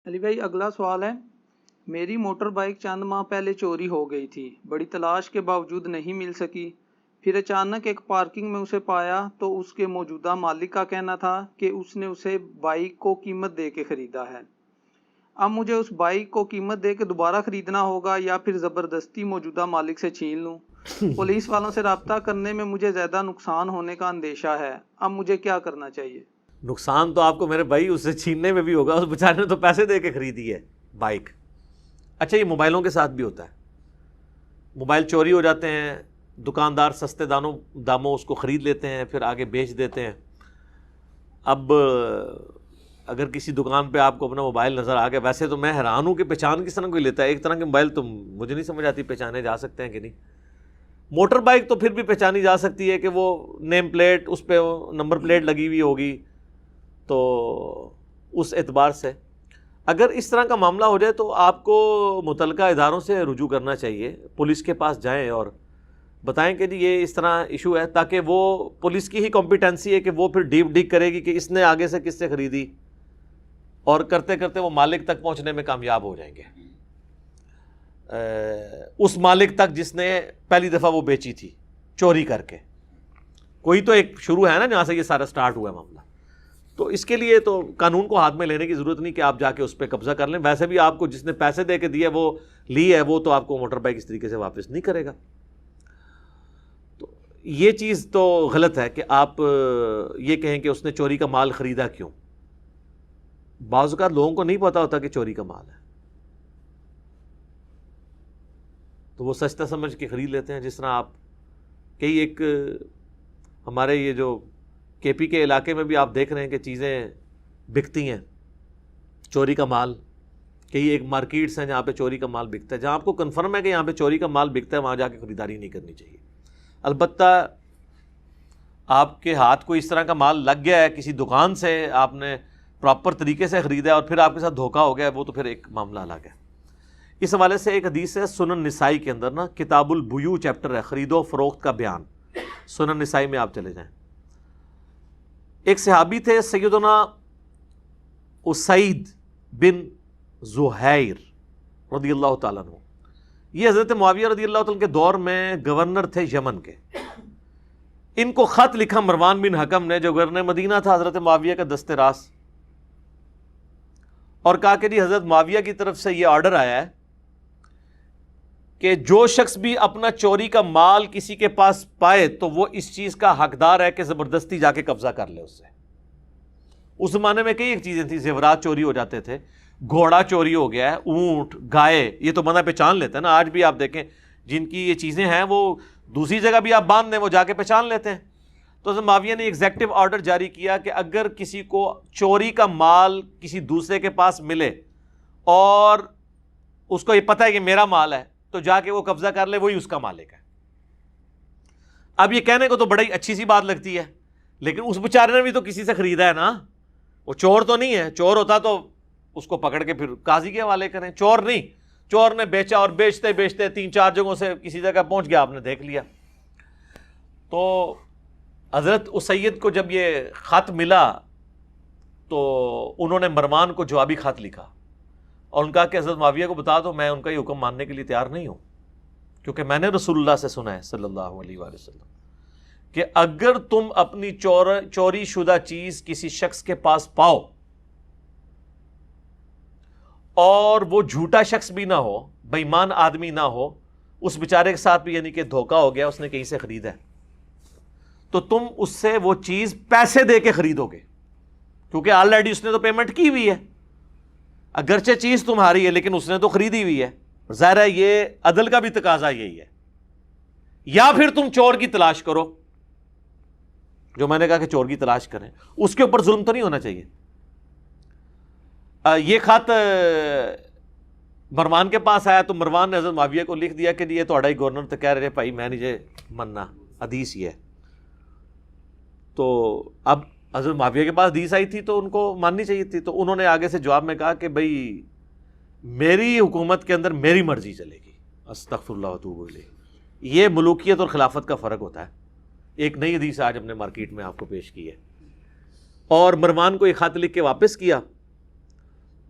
علی بھائی اگلا سوال ہے، میری موٹر بائک چند ماہ پہلے چوری ہو گئی تھی، بڑی تلاش کے باوجود نہیں مل سکی۔ پھر اچانک ایک پارکنگ میں اسے پایا تو اس کے موجودہ مالک کا کہنا تھا کہ اس نے اسے بائک کو قیمت دے کے خریدا ہے۔ اب مجھے اس بائک کو قیمت دے کے دوبارہ خریدنا ہوگا یا پھر زبردستی موجودہ مالک سے چھین لوں؟ پولیس والوں سے رابطہ کرنے میں مجھے زیادہ نقصان ہونے کا اندیشہ ہے، اب مجھے کیا کرنا چاہیے؟ نقصان تو آپ کو میرے بھائی اس سے چھیننے میں بھی ہوگا، اس بیچارے نے تو پیسے دے کے خریدی ہے بائک۔ اچھا، یہ موبائلوں کے ساتھ بھی ہوتا ہے، موبائل چوری ہو جاتے ہیں، دکاندار سستے داموں اس کو خرید لیتے ہیں، پھر آگے بیچ دیتے ہیں۔ اب اگر کسی دکان پہ آپ کو اپنا موبائل نظر آ گیا، ویسے تو میں حیران ہوں کہ پہچان کس طرح کوئی لیتا ہے، ایک طرح کے موبائل تو مجھے نہیں سمجھ آتی پہچانے جا سکتے ہیں کہ نہیں۔ موٹر بائک تو پھر بھی پہچانی جا سکتی ہے کہ وہ نیم پلیٹ، اس پہ نمبر پلیٹ لگی ہوئی ہوگی، تو اس اعتبار سے اگر اس طرح کا معاملہ ہو جائے تو آپ کو متعلقہ اداروں سے رجوع کرنا چاہیے، پولیس کے پاس جائیں اور بتائیں کہ جی یہ اس طرح ایشو ہے، تاکہ وہ پولیس کی ہی کمپیٹنسی ہے کہ وہ پھر ڈیپ ڈگ کرے گی کہ اس نے آگے سے کس سے خریدی، اور کرتے کرتے وہ مالک تک پہنچنے میں کامیاب ہو جائیں گے، اس مالک تک جس نے پہلی دفعہ وہ بیچی تھی چوری کر کے۔ کوئی تو ایک شروع ہے نا جہاں سے یہ سارا سٹارٹ ہوا ہے معاملہ، تو اس کے لیے تو قانون کو ہاتھ میں لینے کی ضرورت نہیں کہ آپ جا کے اس پہ قبضہ کر لیں۔ ویسے بھی آپ کو جس نے پیسے دے کے دیے وہ لی ہے، وہ تو آپ کو موٹر بائک اس طریقے سے واپس نہیں کرے گا۔ تو یہ چیز تو غلط ہے کہ آپ یہ کہیں کہ اس نے چوری کا مال خریدا کیوں۔ بعض اوقات لوگوں کو نہیں پتا ہوتا کہ چوری کا مال ہے، تو وہ سستا سمجھ کے خرید لیتے ہیں۔ جس طرح آپ کئی ایک ہمارے یہ جو کے پی کے علاقے میں بھی آپ دیکھ رہے ہیں کہ چیزیں بکتی ہیں، چوری کا مال، کئی ایک مارکیٹس ہیں جہاں پہ چوری کا مال بکتا ہے۔ جہاں آپ کو کنفرم ہے کہ یہاں پہ چوری کا مال بکتا ہے، وہاں جا کے خریداری نہیں کرنی چاہیے۔ البتہ آپ کے ہاتھ کو اس طرح کا مال لگ گیا ہے، کسی دکان سے آپ نے پراپر طریقے سے خریدا ہے اور پھر آپ کے ساتھ دھوکہ ہو گیا ہے، وہ تو پھر ایک معاملہ الگ ہے۔ اس حوالے سے ایک حدیث ہے سنن نسائی کے اندر نا، کتاب البیوع چیپٹر ہے، خرید و فروخت کا بیان، سنن نسائی میں آپ چلے جائیں۔ ایک صحابی تھے سیدنا اسید بن زہیر رضی اللہ تعالیٰ عنہ، یہ حضرت معاویہ رضی اللہ تعالیٰ کے دور میں گورنر تھے یمن کے۔ ان کو خط لکھا مروان بن حکم نے، جو گورنر مدینہ تھا حضرت معاویہ کا دست راست، اور کہا کہ جی حضرت معاویہ کی طرف سے یہ آرڈر آیا ہے کہ جو شخص بھی اپنا چوری کا مال کسی کے پاس پائے تو وہ اس چیز کا حقدار ہے کہ زبردستی جا کے قبضہ کر لے اس سے۔ اس زمانے میں کئی ایک چیزیں تھیں، زیورات چوری ہو جاتے تھے، گھوڑا چوری ہو گیا ہے، اونٹ، گائے، یہ تو بندہ پہچان لیتا ہے نا۔ آج بھی آپ دیکھیں جن کی یہ چیزیں ہیں وہ دوسری جگہ بھی آپ باندھ دیں وہ جا کے پہچان لیتے ہیں۔ تو حضرت معاویہ نے ایگزیکٹو آرڈر جاری کیا کہ اگر کسی کو چوری کا مال کسی دوسرے کے پاس ملے اور اس کو یہ پتہ ہے کہ میرا مال ہے، تو جا کے وہ قبضہ کر لے، وہی اس کا مالک ہے۔ اب یہ کہنے کو تو بڑی اچھی سی بات لگتی ہے، لیکن اس بیچارے نے بھی تو کسی سے خریدا ہے نا، وہ چور تو نہیں ہے۔ چور ہوتا تو اس کو پکڑ کے پھر قاضی کے حوالے کریں، چور نہیں، چور نے بیچا اور بیچتے بیچتے 3-4 جگہوں سے کسی جگہ پہنچ گیا، آپ نے دیکھ لیا۔ تو حضرت اسید کو جب یہ خط ملا تو انہوں نے مروان کو جوابی خط لکھا اور ان کا کہ حضرت معاویہ کو بتا دو میں ان کا یہ حکم ماننے کے لیے تیار نہیں ہوں، کیونکہ میں نے رسول اللہ سے سنا ہے صلی اللہ علیہ وآلہ وسلم کہ اگر تم اپنی چوری شدہ چیز کسی شخص کے پاس پاؤ اور وہ جھوٹا شخص بھی نہ ہو، بے ایمان آدمی نہ ہو، اس بیچارے کے ساتھ بھی یعنی کہ دھوکہ ہو گیا، اس نے کہیں سے خریدا ہے، تو تم اس سے وہ چیز پیسے دے کے خریدو گے، کیونکہ آلریڈی اس نے تو پیمنٹ کی ہوئی ہے، اگرچہ چیز تمہاری ہے لیکن اس نے تو خریدی ہوئی ہے۔ ظاہر ہے یہ عدل کا بھی تقاضا یہی ہے۔ یا پھر تم چور کی تلاش کرو، جو میں نے کہا کہ چور کی تلاش کریں، اس کے اوپر ظلم تو نہیں ہونا چاہیے۔ یہ خط مروان کے پاس آیا تو مروان نے حضرت معاویہ کو لکھ دیا کہ یہ تو ہی گورنر تو کہہ رہے بھائی میں نہیں مننا، حدیث یہ ہے۔ تو اب حضرت معاویہ کے پاس حدیث آئی تھی تو ان کو ماننی چاہیے تھی، تو انہوں نے آگے سے جواب میں کہا کہ بھائی میری حکومت کے اندر میری مرضی چلے گی، استغفر اللہ واتوب الیہ۔ یہ ملوکیت اور خلافت کا فرق ہوتا ہے۔ ایک نئی حدیث آج ہم نے مارکیٹ میں آپ کو پیش کی ہے۔ اور مروان کو ایک خط لکھ کے واپس کیا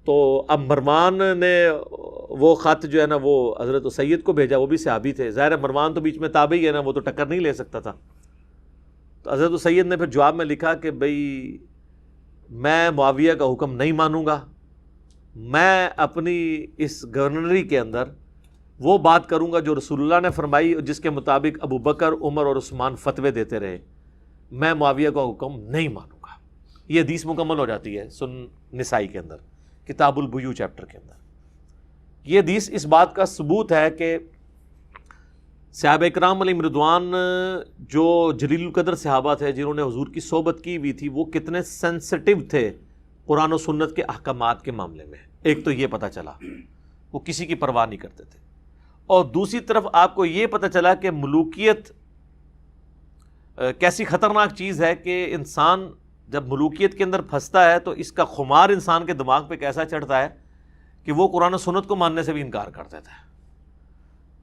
تو اب مروان نے وہ خط جو ہے نا وہ حضرت سید کو بھیجا، وہ بھی صحابی تھے، ظاہر ہے مروان تو بیچ میں تابعی ہے نا، وہ تو ٹکر نہیں لے سکتا تھا. تو حضرت سید نے پھر جواب میں لکھا کہ بھئی میں معاویہ کا حکم نہیں مانوں گا، میں اپنی اس گورنری کے اندر وہ بات کروں گا جو رسول اللہ نے فرمائی، جس کے مطابق ابو بکر، عمر اور عثمان فتوے دیتے رہے، میں معاویہ کا حکم نہیں مانوں گا. یہ حدیث مکمل ہو جاتی ہے سن نسائی کے اندر، کتاب البیوع چیپٹر کے اندر. یہ حدیث اس بات کا ثبوت ہے کہ صحابہ اکرام علیہم رضوان جو جلیل القدر صحابہ تھے، جنہوں نے حضور کی صحبت کی ہوئی تھی، وہ کتنے سینسٹیو تھے قرآن و سنت کے احکامات کے معاملے میں. ایک تو یہ پتہ چلا وہ کسی کی پرواہ نہیں کرتے تھے، اور دوسری طرف آپ کو یہ پتہ چلا کہ ملوکیت کیسی خطرناک چیز ہے کہ انسان جب ملوکیت کے اندر پھنستا ہے تو اس کا خمار انسان کے دماغ پہ کیسا چڑھتا ہے کہ وہ قرآن و سنت کو ماننے سے بھی انکار کر دیتا ہے.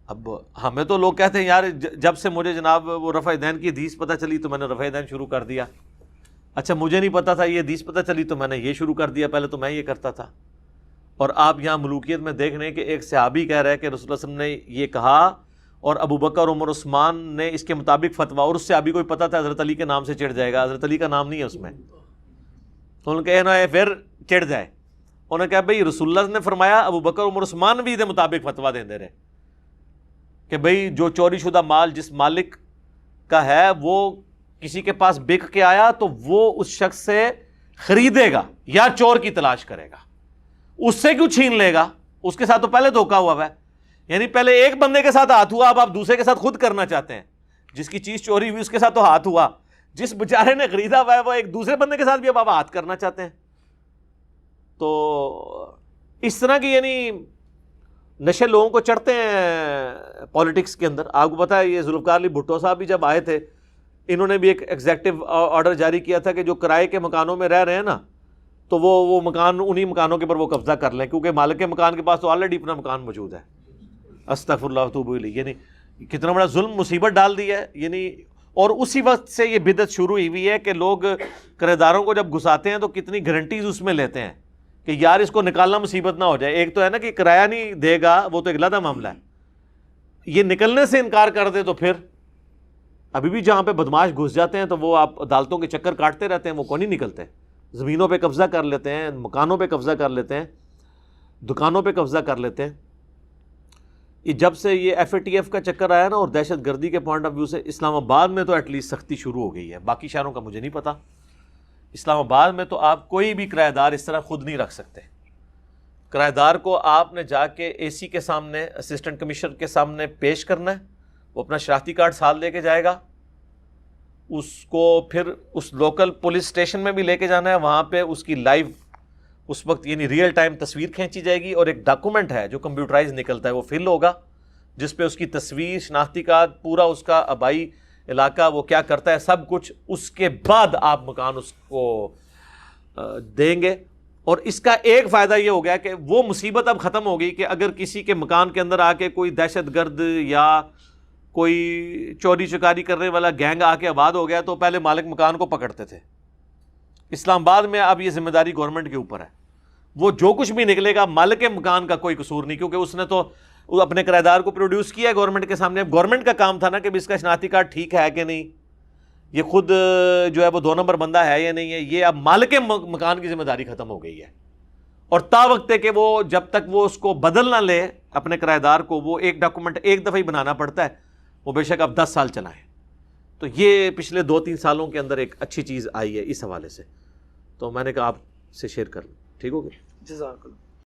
اب ہمیں تو لوگ کہتے ہیں یار جب سے مجھے جناب وہ رفع دین کی حدیث پتہ چلی تو میں نے رفع دین شروع کر دیا. اچھا مجھے نہیں پتا تھا یہ حدیث پتہ چلی تو میں نے یہ شروع کر دیا، پہلے تو میں یہ کرتا تھا. اور آپ یہاں ملوکیت میں دیکھ رہے ہیں کہ ایک صحابی کہہ رہا ہے کہ رسول اللہ صلی اللہ علیہ وسلم نے یہ کہا اور ابو بکر، عمر، عثمان نے اس کے مطابق فتویٰ، اور اس صحابی کو بھی پتا تھا حضرت علی کے نام سے چڑھ جائے گا، حضرت علی کا نام نہیں ہے اس میں. تو انہوں نے کہا نا پھر چڑھ جائے. انہوں نے کہا بھئی رسول اللہ نے فرمایا، ابو بکر، عمر، عثمان بھی دے مطابق فتویٰ دے دے رہے کہ بھئی جو چوری شدہ مال جس مالک کا ہے وہ کسی کے پاس بک کے آیا تو وہ اس شخص سے خریدے گا یا چور کی تلاش کرے گا. اس سے کیوں چھین لے گا؟ اس کے ساتھ تو پہلے دھوکا ہوا ہے. یعنی پہلے ایک بندے کے ساتھ ہاتھ ہوا، اب آپ دوسرے کے ساتھ خود کرنا چاہتے ہیں. جس کی چیز چوری ہوئی اس کے ساتھ تو ہاتھ ہوا، جس بیچارے نے خریدا ہوا ہے وہ ایک دوسرے بندے کے ساتھ بھی اب آپ ہاتھ کرنا چاہتے ہیں. تو اس طرح کی یعنی نشے لوگوں کو چڑھتے ہیں پالیٹکس کے اندر. آپ کو پتا ہے یہ ذوالفقار علی بھٹو صاحب بھی جب آئے تھے، انہوں نے بھی ایک ایگزیکٹو آرڈر جاری کیا تھا کہ جو کرائے کے مکانوں میں رہ رہے ہیں نا، تو وہ مکان انہی مکانوں کے اوپر وہ قبضہ کر لیں، کیونکہ مالک کے مکان کے پاس تو آلریڈی اپنا مکان موجود ہے. استغفر اللہ واتوب الیہ. یعنی کتنا بڑا ظلم مصیبت ڈال دی ہے. یعنی اور اسی وقت سے یہ بدعت شروع ہوئی ہے کہ لوگ کرایہ داروں کو جب گھساتے ہیں تو کتنی گارنٹیز اس میں لیتے ہیں کہ یار اس کو نکالنا مصیبت نہ ہو جائے. ایک تو ہے نا کہ کرایہ نہیں دے گا، وہ تو ایک علیحدہ معاملہ ہے. یہ نکلنے سے انکار کر دے تو پھر ابھی بھی جہاں پہ بدماش گھس جاتے ہیں تو وہ آپ عدالتوں کے چکر کاٹتے رہتے ہیں، وہ کون نہیں نکلتے. زمینوں پہ قبضہ کر لیتے ہیں، مکانوں پہ قبضہ کر لیتے ہیں، دکانوں پہ قبضہ کر لیتے ہیں. یہ جب سے یہ ایف اے ٹی ایف کا چکر آیا نا اور دہشت گردی کے پوائنٹ آف ویو سے، اسلام آباد میں تو ایٹ لیسٹ سختی شروع ہو گئی ہے. باقی شہروں کا مجھے نہیں پتا. اسلام آباد میں تو آپ کوئی بھی کرایہ دار اس طرح خود نہیں رکھ سکتے. کرایہ دار کو آپ نے جا کے اے سی کے سامنے، اسسٹنٹ کمشنر کے سامنے پیش کرنا ہے. وہ اپنا شناختی کارڈ ساتھ لے کے جائے گا. اس کو پھر اس لوکل پولیس اسٹیشن میں بھی لے کے جانا ہے. وہاں پہ اس کی لائیو اس وقت یعنی ریئل ٹائم تصویر کھینچی جائے گی اور ایک ڈاکومنٹ ہے جو کمپیوٹرائز نکلتا ہے، وہ فل ہوگا جس پہ اس کی تصویر، شناختی کارڈ، پورا اس کا آبائی علاقہ، وہ کیا کرتا ہے، سب کچھ. اس کے بعد آپ مکان اس کو دیں گے. اور اس کا ایک فائدہ یہ ہو گیا کہ وہ مصیبت اب ختم ہو گئی کہ اگر کسی کے مکان کے اندر آ کے کوئی دہشت گرد یا کوئی چوری چکاری کرنے والا گینگ آ کے آباد ہو گیا تو پہلے مالک مکان کو پکڑتے تھے. اسلام آباد میں اب یہ ذمہ داری گورنمنٹ کے اوپر ہے. وہ جو کچھ بھی نکلے گا مالک مکان کا کوئی قصور نہیں، کیونکہ اس نے تو اپنے کرایہ دار کو پروڈیوس کیا ہے گورنمنٹ کے سامنے. اب گورنمنٹ کا کام تھا نا کہ اس کا شناختی کارڈ ٹھیک ہے کہ نہیں، یہ خود جو ہے وہ 2 نمبر بندہ ہے یا نہیں ہے. یہ اب مالک مکان کی ذمہ داری ختم ہو گئی ہے. اور تا وقت ہے کہ وہ جب تک وہ اس کو بدل نہ لے اپنے کرایہ دار کو، وہ ایک ڈاکومنٹ ایک دفعہ ہی بنانا پڑتا ہے، وہ بے شک اب 10 سال چلائیں. تو یہ پچھلے 2-3 سالوں کے اندر ایک اچھی چیز آئی ہے اس حوالے سے، تو میں نے کہا آپ سے شیئر کر لوں. ٹھیک ہو گیا؟ جزاک اللہ.